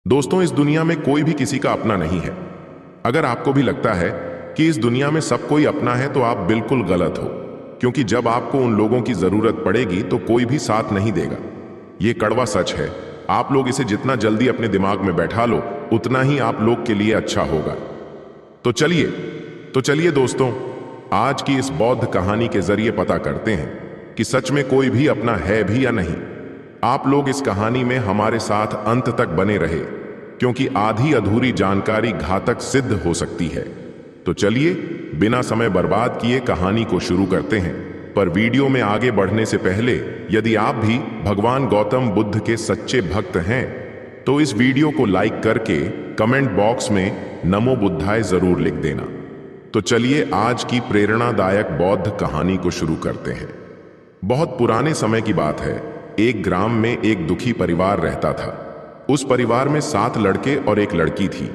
दोस्तों, इस दुनिया में कोई भी किसी का अपना नहीं है। अगर आपको भी लगता है कि इस दुनिया में सब कोई अपना है तो आप बिल्कुल गलत हो, क्योंकि जब आपको उन लोगों की जरूरत पड़ेगी तो कोई भी साथ नहीं देगा। ये कड़वा सच है। आप लोग इसे जितना जल्दी अपने दिमाग में बैठा लो, उतना ही आप लोग के लिए अच्छा होगा। तो चलिए दोस्तों, आज की इस बौद्ध कहानी के जरिए पता करते हैं कि सच में कोई भी अपना है भी या नहीं। आप लोग इस कहानी में हमारे साथ अंत तक बने रहे, क्योंकि आधी अधूरी जानकारी घातक सिद्ध हो सकती है। तो चलिए बिना समय बर्बाद किए कहानी को शुरू करते हैं। पर वीडियो में आगे बढ़ने से पहले, यदि आप भी भगवान गौतम बुद्ध के सच्चे भक्त हैं तो इस वीडियो को लाइक करके कमेंट बॉक्स में नमो बुद्धाय जरूर लिख देना। तो चलिए आज की प्रेरणादायक बौद्ध कहानी को शुरू करते हैं। बहुत पुराने समय की बात है। एक ग्राम में एक दुखी परिवार रहता था। उस परिवार में 7 लड़के और एक लड़की थी।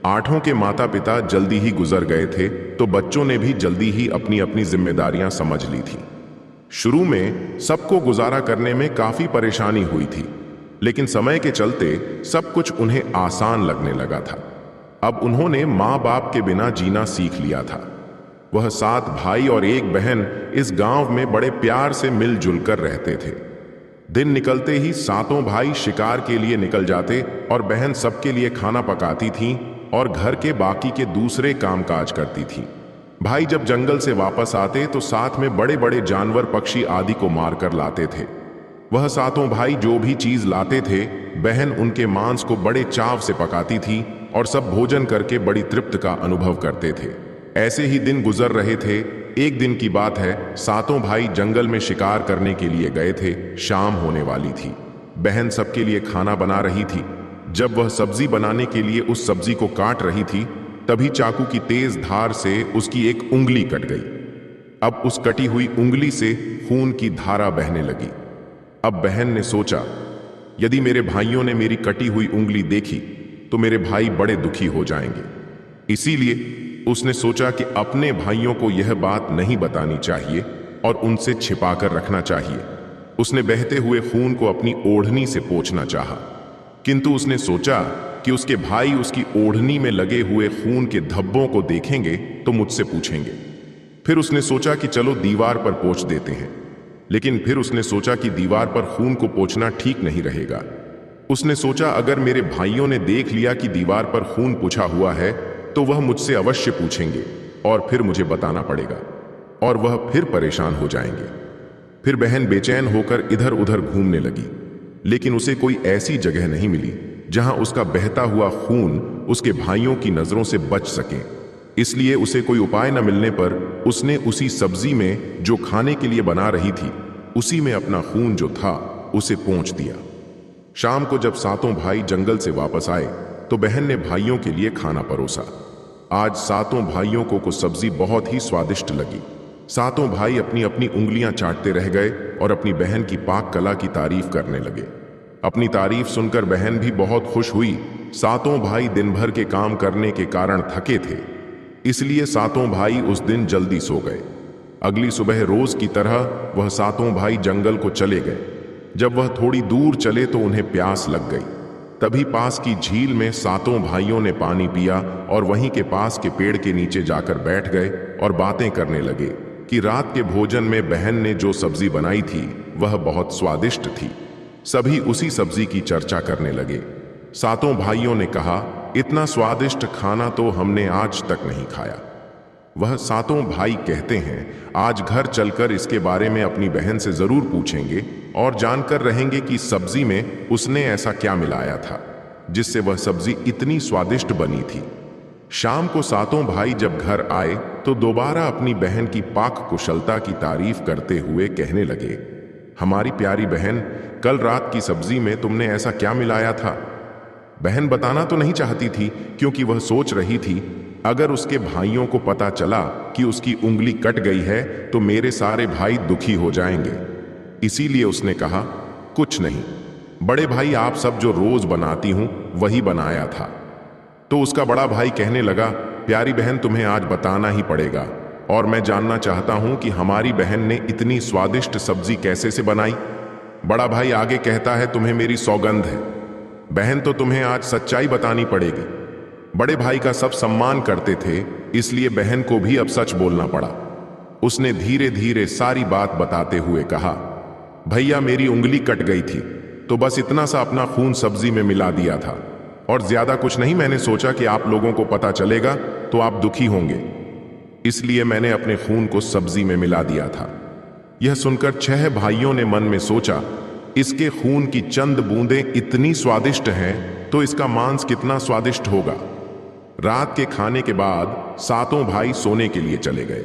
8 के माता पिता जल्दी ही गुजर गए थे, तो बच्चों ने भी जल्दी ही अपनी अपनी जिम्मेदारियां समझ ली थी। शुरू में सबको गुजारा करने में काफी परेशानी हुई थी, लेकिन समय के चलते सब कुछ उन्हें आसान लगने लगा था। अब उन्होंने माँ बाप के बिना जीना सीख लिया था। वह 7 भाई और एक बहन इस गांव में बड़े प्यार से मिलजुल कर रहते थे। दिन निकलते ही 7 भाई शिकार के लिए निकल जाते और बहन सबके लिए खाना पकाती थी और घर के बाकी के दूसरे कामकाज करती थी। भाई जब जंगल से वापस आते तो साथ में बड़े बड़े जानवर, पक्षी आदि को मारकर लाते थे। वह 7 भाई जो भी चीज लाते थे, बहन उनके मांस को बड़े चाव से पकाती थी और सब भोजन करके बड़ी तृप्त का अनुभव करते थे। ऐसे ही दिन गुजर रहे थे। एक दिन की बात है, 7 भाई जंगल में शिकार करने के लिए गए थे। शाम होने वाली थी। बहन सबके लिए खाना बना रही थी। जब वह सब्जी बनाने के लिए उस सब्जी को काट रही थी, तभी चाकू की तेज धार से उसकी एक उंगली कट गई। अब उस कटी हुई उंगली से खून की धारा बहने लगी। अब बहन ने सोचा, यदि मेरे भाइयों ने मेरी कटी हुई उंगली देखी तो मेरे भाई बड़े दुखी हो जाएंगे। इसीलिए उसने सोचा कि अपने भाइयों को यह बात नहीं बतानी चाहिए और उनसे छिपाकर रखना चाहिए। उसने बहते हुए खून को अपनी ओढ़नी से पोंछना चाहा, किंतु उसने सोचा कि उसके भाई उसकी ओढ़नी में लगे हुए खून के धब्बों को देखेंगे तो मुझसे पूछेंगे। फिर उसने सोचा कि चलो दीवार पर पोंछ देते हैं, लेकिन फिर उसने सोचा कि दीवार पर खून को पोंछना ठीक नहीं रहेगा। उसने सोचा अगर मेरे भाइयों ने देख लिया कि दीवार पर खून पोंछा हुआ है तो वह मुझसे अवश्य पूछेंगे और फिर मुझे बताना पड़ेगा और वह फिर परेशान हो जाएंगे। फिर बहन बेचैन होकर इधर उधर घूमने लगी, लेकिन उसे कोई ऐसी जगह नहीं मिली जहां उसका बहता हुआ खून उसके भाइयों की नजरों से बच सके। इसलिए उसे कोई उपाय न मिलने पर उसने उसी सब्जी में जो खाने के लिए बना रही थी, उसी में अपना खून जो था उसे पोंछ दिया। शाम को जब 7 भाई जंगल से वापस आए तो बहन ने भाइयों के लिए खाना परोसा। आज 7 भाइयों को सब्जी बहुत ही स्वादिष्ट लगी। 7 भाई अपनी अपनी उंगलियां चाटते रह गए और अपनी बहन की पाक कला की तारीफ करने लगे। अपनी तारीफ सुनकर बहन भी बहुत खुश हुई। 7 भाई दिन भर के काम करने के कारण थके थे, इसलिए 7 भाई उस दिन जल्दी सो गए। अगली सुबह रोज की तरह वह 7 भाई जंगल को चले गए। जब वह थोड़ी दूर चले तो उन्हें प्यास लग गई। तभी पास की झील में 7 भाइयों ने पानी पिया और वहीं के पास के पेड़ के नीचे जाकर बैठ गए और बातें करने लगे कि रात के भोजन में बहन ने जो सब्जी बनाई थी वह बहुत स्वादिष्ट थी। सभी उसी सब्जी की चर्चा करने लगे। 7 भाइयों ने कहा, इतना स्वादिष्ट खाना तो हमने आज तक नहीं खाया। वह 7 भाई कहते हैं, आज घर चलकर इसके बारे में अपनी बहन से जरूर पूछेंगे और जानकर रहेंगे कि सब्जी में उसने ऐसा क्या मिलाया था जिससे वह सब्जी इतनी स्वादिष्ट बनी थी। शाम को 7 भाई जब घर आए तो दोबारा अपनी बहन की पाक कुशलता की तारीफ करते हुए कहने लगे, हमारी प्यारी बहन, कल रात की सब्जी में तुमने ऐसा क्या मिलाया था? बहन बताना तो नहीं चाहती थी, क्योंकि वह सोच रही थी अगर उसके भाइयों को पता चला कि उसकी उंगली कट गई है तो मेरे सारे भाई दुखी हो जाएंगे। इसीलिए उसने कहा, कुछ नहीं बड़े भाई, आप सब जो रोज बनाती हूं वही बनाया था। तो उसका बड़ा भाई कहने लगा, प्यारी बहन, तुम्हें आज बताना ही पड़ेगा और मैं जानना चाहता हूं कि हमारी बहन ने इतनी स्वादिष्ट सब्जी कैसे से बनाई। बड़ा भाई आगे कहता है, तुम्हें मेरी सौगंध है, बहन तो तुम्हें आज सच्चाई बतानी पड़ेगी। बड़े भाई का सब सम्मान करते थे, इसलिए बहन को भी अब सच बोलना पड़ा। उसने धीरे धीरे सारी बात बताते हुए कहा, भैया मेरी उंगली कट गई थी, तो बस इतना सा अपना खून सब्जी में मिला दिया था, और ज्यादा कुछ नहीं। मैंने सोचा कि आप लोगों को पता चलेगा तो आप दुखी होंगे, इसलिए मैंने अपने खून को सब्जी में मिला दिया था। यह सुनकर 6 भाइयों ने मन में सोचा, इसके खून की चंद बूंदें इतनी स्वादिष्ट हैं तो इसका मांस कितना स्वादिष्ट होगा। रात के खाने के बाद 7 भाई सोने के लिए चले गए।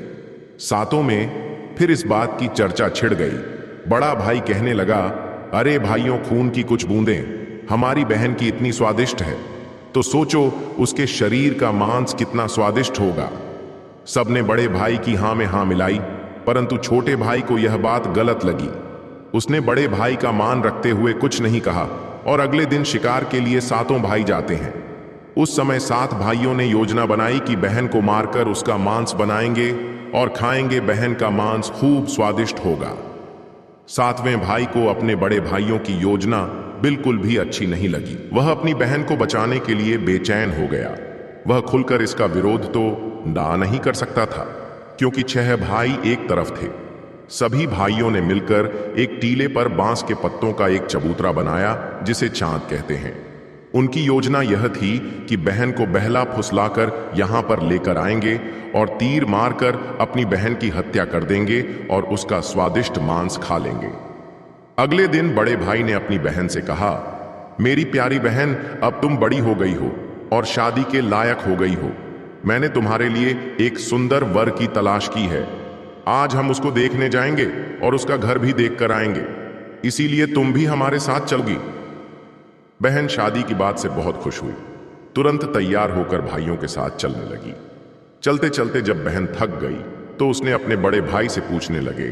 7 में फिर इस बात की चर्चा छिड़ गई। बड़ा भाई कहने लगा, अरे भाइयों, खून की कुछ बूंदें हमारी बहन की इतनी स्वादिष्ट है, तो सोचो उसके शरीर का मांस कितना स्वादिष्ट होगा। सबने बड़े भाई की हां में हां मिलाई, परंतु छोटे भाई को यह बात गलत लगी। उसने बड़े भाई का मान रखते हुए कुछ नहीं कहा, और अगले दिन शिकार के लिए 7 भाई जाते हैं। उस समय 7 भाइयों ने योजना बनाई कि बहन को मारकर उसका मांस बनाएंगे और खाएंगे। बहन का मांस खूब स्वादिष्ट होगा। 7वें भाई को अपने बड़े भाइयों की योजना बिल्कुल भी अच्छी नहीं लगी। वह अपनी बहन को बचाने के लिए बेचैन हो गया। वह खुलकर इसका विरोध तो ना नहीं कर सकता था, क्योंकि 6 भाई एक तरफ थे। सभी भाइयों ने मिलकर एक टीले पर बांस के पत्तों का एक चबूतरा बनाया, जिसे चांद कहते हैं। उनकी योजना यह थी कि बहन को बहला फुसलाकर यहां पर लेकर आएंगे और तीर मारकर अपनी बहन की हत्या कर देंगे और उसका स्वादिष्ट मांस खा लेंगे। अगले दिन बड़े भाई ने अपनी बहन से कहा, मेरी प्यारी बहन, अब तुम बड़ी हो गई हो और शादी के लायक हो गई हो। मैंने तुम्हारे लिए एक सुंदर वर की तलाश की है। आज हम उसको देखने जाएंगे और उसका घर भी देख कर आएंगे, इसीलिए तुम भी हमारे साथ चलोगी। बहन शादी की बात से बहुत खुश हुई, तुरंत तैयार होकर भाइयों के साथ चलने लगी। चलते चलते जब बहन थक गई तो उसने अपने बड़े भाई से पूछने लगे,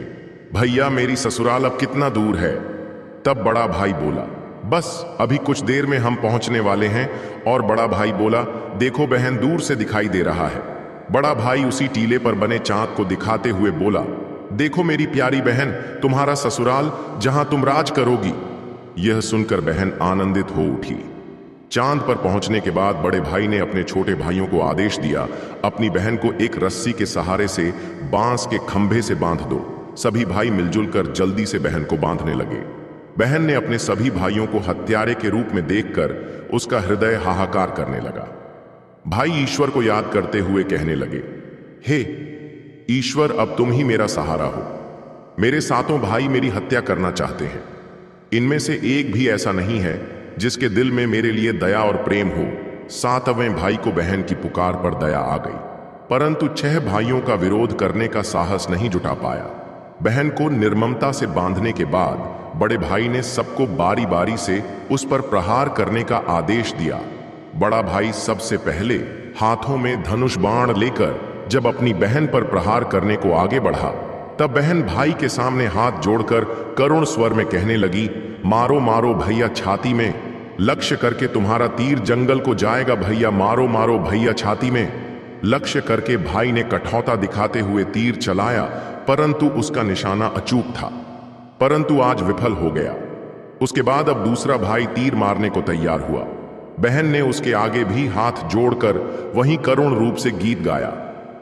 भैया मेरी ससुराल अब कितना दूर है? तब बड़ा भाई बोला, बस अभी कुछ देर में हम पहुंचने वाले हैं। और बड़ा भाई बोला, देखो बहन, दूर से दिखाई दे रहा है। बड़ा भाई उसी टीले पर बने चांद को दिखाते हुए बोला, देखो मेरी प्यारी बहन, तुम्हारा ससुराल जहां तुम राज करोगी। यह सुनकर बहन आनंदित हो उठी। चांद पर पहुंचने के बाद बड़े भाई ने अपने छोटे भाइयों को आदेश दिया, अपनी बहन को एक रस्सी के सहारे से बांस के खंभे से बांध दो। सभी भाई मिलजुल कर जल्दी से बहन को बांधने लगे। बहन ने अपने सभी भाइयों को हत्यारे के रूप में देखकर उसका हृदय हाहाकार करने लगा। भाई ईश्वर को याद करते हुए कहने लगे, हे ईश्वर, अब तुम ही मेरा सहारा हो। मेरे 7 भाई मेरी हत्या करना चाहते हैं। इनमें से एक भी ऐसा नहीं है जिसके दिल में मेरे लिए दया और प्रेम हो। 7वें भाई को बहन की पुकार पर दया आ गई, परंतु 6 भाइयों का विरोध करने का साहस नहीं जुटा पाया। बहन को निर्ममता से बांधने के बाद बड़े भाई ने सबको बारी बारी से उस पर प्रहार करने का आदेश दिया। बड़ा भाई सबसे पहले हाथों में धनुष बाण लेकर जब अपनी बहन पर प्रहार करने को आगे बढ़ा, तब बहन भाई के सामने हाथ जोड़कर करुण स्वर में कहने लगी, मारो मारो भैया छाती में, लक्ष्य करके तुम्हारा तीर जंगल को जाएगा भैया, मारो मारो भैया छाती में। लक्ष्य करके भाई ने कठौता दिखाते हुए तीर चलाया, परंतु उसका निशाना अचूक था, परंतु आज विफल हो गया। उसके बाद अब दूसरा भाई तीर मारने को तैयार हुआ। बहन ने उसके आगे भी हाथ जोड़कर वहीं करुण रूप से गीत गाया,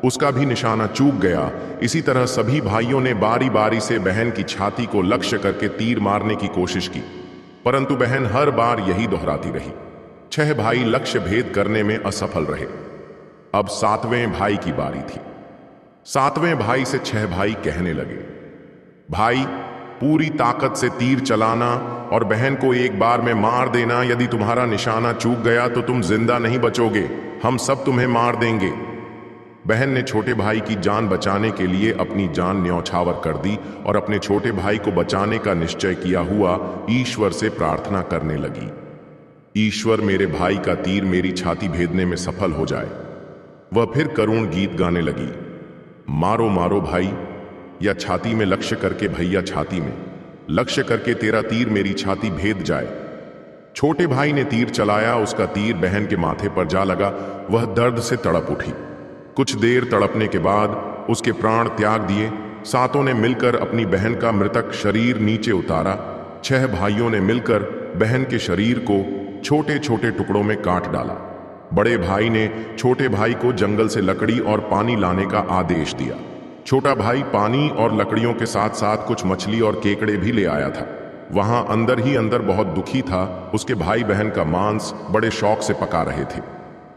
उसका भी निशाना चूक गया। इसी तरह सभी भाइयों ने बारी बारी से बहन की छाती को लक्ष्य करके तीर मारने की कोशिश की, परंतु बहन हर बार यही दोहराती रही। 6 भाई लक्ष्य भेद करने में असफल रहे। अब 7वें भाई की बारी थी। 7वें भाई से 6 भाई कहने लगे, भाई पूरी ताकत से तीर चलाना और बहन को एक बार में मार देना। यदि तुम्हारा निशाना चूक गया तो तुम जिंदा नहीं बचोगे, हम सब तुम्हें मार देंगे। बहन ने छोटे भाई की जान बचाने के लिए अपनी जान न्यौछावर कर दी और अपने छोटे भाई को बचाने का निश्चय किया हुआ ईश्वर से प्रार्थना करने लगी, ईश्वर मेरे भाई का तीर मेरी छाती भेदने में सफल हो जाए। वह फिर करुण गीत गाने लगी, मारो मारो भाई, या छाती में लक्ष्य करके भैया छाती में, लक्ष्य करके तेरा तीर मेरी छाती भेद जाए। छोटे भाई ने तीर चलाया, उसका तीर बहन के माथे पर जा लगा। वह दर्द से तड़प उठी। कुछ देर तड़पने के बाद उसके प्राण त्याग दिए। 7 ने मिलकर अपनी बहन का मृतक शरीर नीचे उतारा। 6 भाइयों ने मिलकर बहन के शरीर को छोटे छोटे टुकड़ों में काट डाला। बड़े भाई ने छोटे भाई को जंगल से लकड़ी और पानी लाने का आदेश दिया। छोटा भाई पानी और लकड़ियों के साथ साथ कुछ मछली और केकड़े भी ले आया था। वहां अंदर ही अंदर बहुत दुखी था। उसके भाई बहन का मांस बड़े शौक से पका रहे थे।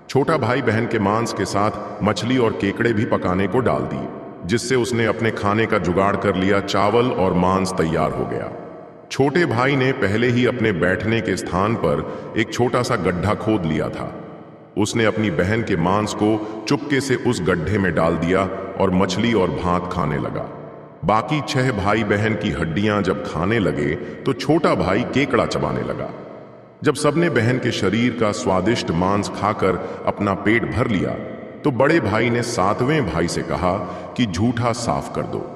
छोटा भाई बहन के मांस के साथ मछली और केकड़े भी पकाने को डाल दिए, जिससे उसने अपने खाने का जुगाड़ कर लिया। चावल और मांस तैयार हो गया। छोटे भाई ने पहले ही अपने बैठने के स्थान पर एक छोटा सा गड्ढा खोद लिया था। उसने अपनी बहन के मांस को चुपके से उस गड्ढे में डाल दिया और मछली और भात खाने लगा। बाकी 6 भाई बहन की हड्डियां जब खाने लगे तो छोटा भाई केकड़ा चबाने लगा। जब सबने बहन के शरीर का स्वादिष्ट मांस खाकर अपना पेट भर लिया तो बड़े भाई ने 7वें भाई से कहा कि झूठा साफ कर दो।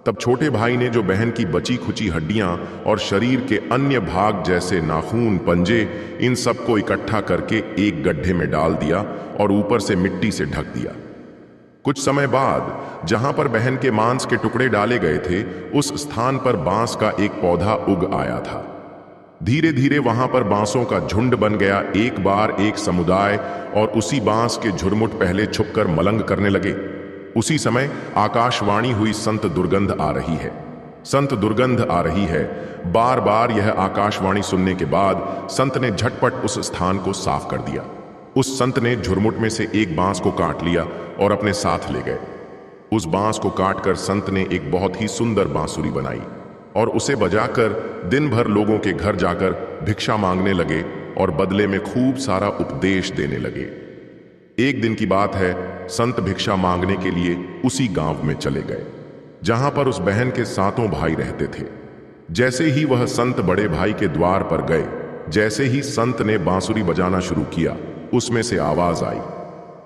तब छोटे भाई ने जो बहन की बची खुची हड्डियां और शरीर के अन्य भाग जैसे नाखून, पंजे, इन सबको इकट्ठा करके एक गड्ढे में डाल दिया और ऊपर से मिट्टी से ढक दिया। कुछ समय बाद जहां पर बहन के मांस के टुकड़े डाले गए थे, उस स्थान पर बांस का एक पौधा उग आया था। धीरे धीरे वहां पर बांसों का झुंड बन गया। एक बार एक समुदाय और उसी बांस के झुरमुट पहले छुपकर मलंग करने लगे। उसी समय आकाशवाणी हुई, संत दुर्गंध आ रही है, संत दुर्गंध आ रही है। बार बार यह आकाशवाणी सुनने के बाद संत ने झटपट उस स्थान को साफ कर दिया। उस संत ने झुरमुट में से एक बांस को काट लिया और अपने साथ ले गए। उस बांस को काटकर संत ने एक बहुत ही सुंदर बांसुरी बनाई और उसे बजाकर दिन भर लोगों के घर जाकर भिक्षा मांगने लगे और बदले में खूब सारा उपदेश देने लगे। एक दिन की बात है, संत भिक्षा मांगने के लिए उसी गांव में चले गए जहां पर उस बहन के 7 भाई रहते थे। जैसे ही वह संत बड़े भाई के द्वार पर गए, जैसे ही संत ने बांसुरी बजाना शुरू किया, उसमें से आवाज आई,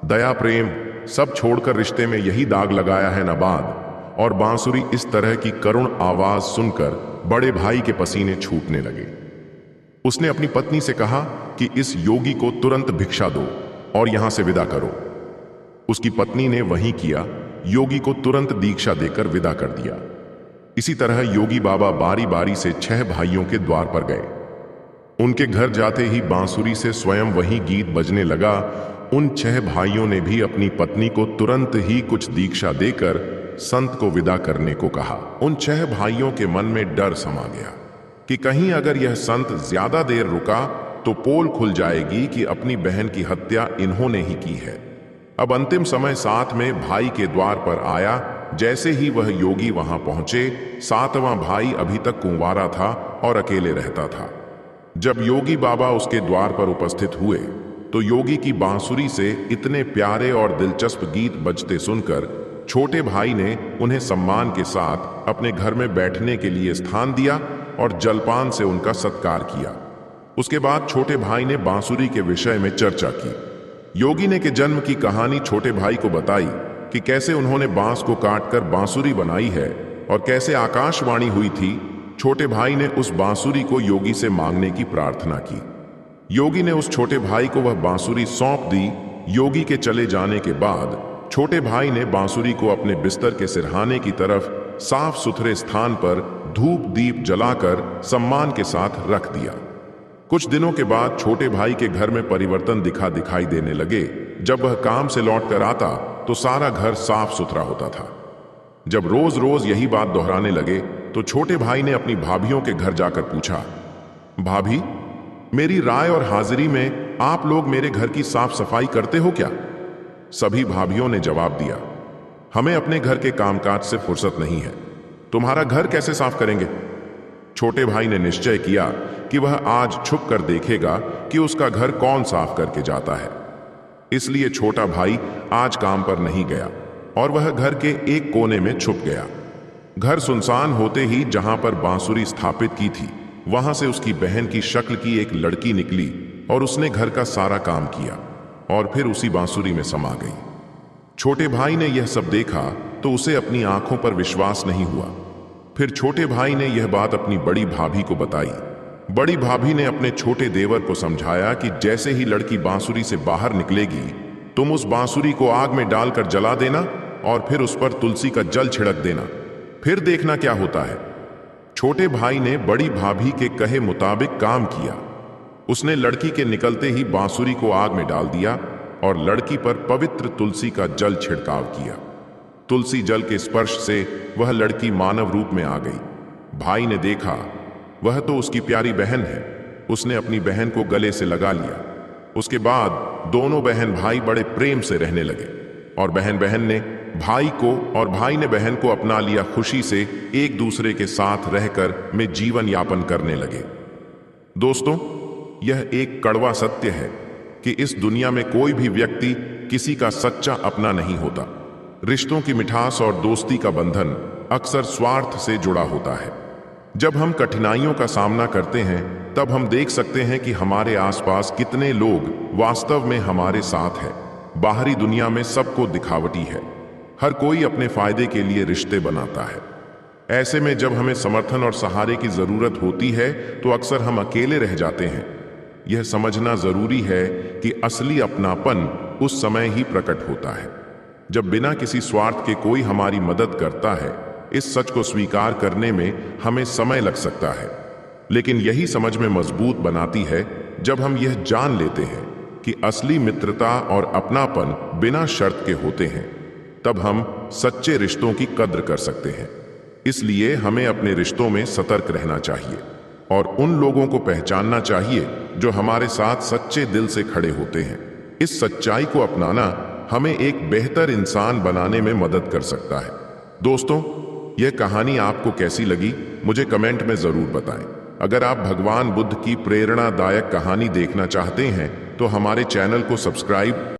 दया प्रेम सब छोड़कर रिश्ते में यही दाग लगाया है नबाद। और बांसुरी इस तरह की करुण आवाज सुनकर बड़े भाई के पसीने छूटने लगे। उसने अपनी पत्नी से कहा कि इस योगी को तुरंत भिक्षा दो और यहां से विदा करो। उसकी पत्नी ने वही किया। योगी को तुरंत दीक्षा देकर विदा कर दिया। इसी तरह योगी बाबा बारी बारी से 6 भाइयों के द्वार पर गए। उनके घर जाते ही बांसुरी से स्वयं वही गीत बजने लगा। उन 6 भाइयों ने भी अपनी पत्नी को तुरंत ही कुछ दीक्षा देकर संत को विदा करने को कहा। उन 6 भाइयों के मन में डर समा गया कि कहीं अगर यह संत ज्यादा देर रुका तो पोल खुल जाएगी कि अपनी बहन की हत्या इन्होंने ही की है। अब अंतिम समय साथ में भाई के द्वार पर आया। जैसे ही वह योगी वहां पहुंचे, 7वां भाई अभी तक कुंवारा था और अकेले रहता था। जब योगी बाबा उसके द्वार पर उपस्थित हुए तो योगी की बांसुरी से इतने प्यारे और दिलचस्प गीत बजते सुनकर छोटे भाई ने उन्हें सम्मान के साथ अपने घर में बैठने के लिए स्थान दिया और जलपान से उनका सत्कार किया। उसके बाद छोटे भाई ने बांसुरी के विषय में चर्चा की। योगी ने के जन्म की कहानी छोटे भाई को बताई कि कैसे उन्होंने बांस को काटकर बांसुरी बनाई है और कैसे आकाशवाणी हुई थी। छोटे भाई ने उस बांसुरी को योगी से मांगने की प्रार्थना की। योगी ने उस छोटे भाई को वह बांसुरी सौंप दी। योगी के चले जाने के बाद छोटे भाई ने बांसुरी को अपने बिस्तर के सिरहाने की तरफ साफ सुथरे स्थान पर धूप दीप जलाकर सम्मान के साथ रख दिया। कुछ दिनों के बाद छोटे भाई के घर में परिवर्तन दिखाई देने लगे। जब वह काम से लौट कर आता तो सारा घर साफ सुथरा होता था। जब रोज रोज यही बात दोहराने लगे तो छोटे भाई ने अपनी भाभियों के घर जाकर पूछा, भाभी, मेरी राय और हाजिरी में आप लोग मेरे घर की साफ सफाई करते हो क्या? सभी भाभियों ने जवाब दिया, हमें अपने घर के कामकाज से फुर्सत नहीं है, तुम्हारा घर कैसे साफ करेंगे? छोटे भाई ने निश्चय किया कि वह आज छुप कर देखेगा कि उसका घर कौन साफ करके जाता है। इसलिए छोटा भाई आज काम पर नहीं गया और वह घर के एक कोने में छुप गया। घर सुनसान होते ही जहां पर बांसुरी स्थापित की थी, वहां से उसकी बहन की शक्ल की एक लड़की निकली और उसने घर का सारा काम किया और फिर उसी बांसुरी में समा गई। छोटे भाई ने यह सब देखा तो उसे अपनी आंखों पर विश्वास नहीं हुआ। फिर छोटे भाई ने यह बात अपनी बड़ी भाभी को बताई। बड़ी भाभी ने अपने छोटे देवर को समझाया कि जैसे ही लड़की बांसुरी से बाहर निकलेगी, तुम उस बांसुरी को आग में डालकर जला देना और फिर उस पर तुलसी का जल छिड़क देना, फिर देखना क्या होता है। छोटे भाई ने बड़ी भाभी के कहे मुताबिक काम किया। उसने लड़की के निकलते ही बांसुरी को आग में डाल दिया और लड़की पर पवित्र तुलसी का जल छिड़काव किया। तुलसी जल के स्पर्श से वह लड़की मानव रूप में आ गई। भाई ने देखा, वह तो उसकी प्यारी बहन है। उसने अपनी बहन को गले से लगा लिया। उसके बाद दोनों बहन भाई बड़े प्रेम से रहने लगे और बहन ने भाई को और भाई ने बहन को अपना लिया। खुशी से एक दूसरे के साथ रहकर में जीवन यापन करने लगे। दोस्तों, यह एक कड़वा सत्य है कि इस दुनिया में कोई भी व्यक्ति किसी का सच्चा अपना नहीं होता। रिश्तों की मिठास और दोस्ती का बंधन अक्सर स्वार्थ से जुड़ा होता है। जब हम कठिनाइयों का सामना करते हैं तब हम देख सकते हैं कि हमारे आसपास कितने लोग वास्तव में हमारे साथ हैं। बाहरी दुनिया में सबको दिखावटी है। हर कोई अपने फायदे के लिए रिश्ते बनाता है। ऐसे में जब हमें समर्थन और सहारे की जरूरत होती है तो अक्सर हम अकेले रह जाते हैं। यह समझना जरूरी है कि असली अपनापन उस समय ही प्रकट होता है जब बिना किसी स्वार्थ के कोई हमारी मदद करता है। इस सच को स्वीकार करने में हमें समय लग सकता है, लेकिन यही समझ में मजबूत बनाती है जब हम यह जान लेते हैं कि असली मित्रता और अपनापन बिना शर्त के होते हैं। तब हम सच्चे रिश्तों की कद्र कर सकते हैं। इसलिए हमें अपने रिश्तों में सतर्क रहना चाहिए और उन लोगों को पहचानना चाहिए जो हमारे साथ सच्चे दिल से खड़े होते हैं। इस सच्चाई को अपनाना हमें एक बेहतर इंसान बनाने में मदद कर सकता है। दोस्तों, यह कहानी आपको कैसी लगी मुझे कमेंट में जरूर बताएं। अगर आप भगवान बुद्ध की प्रेरणादायक कहानी देखना चाहते हैं तो हमारे चैनल को सब्सक्राइब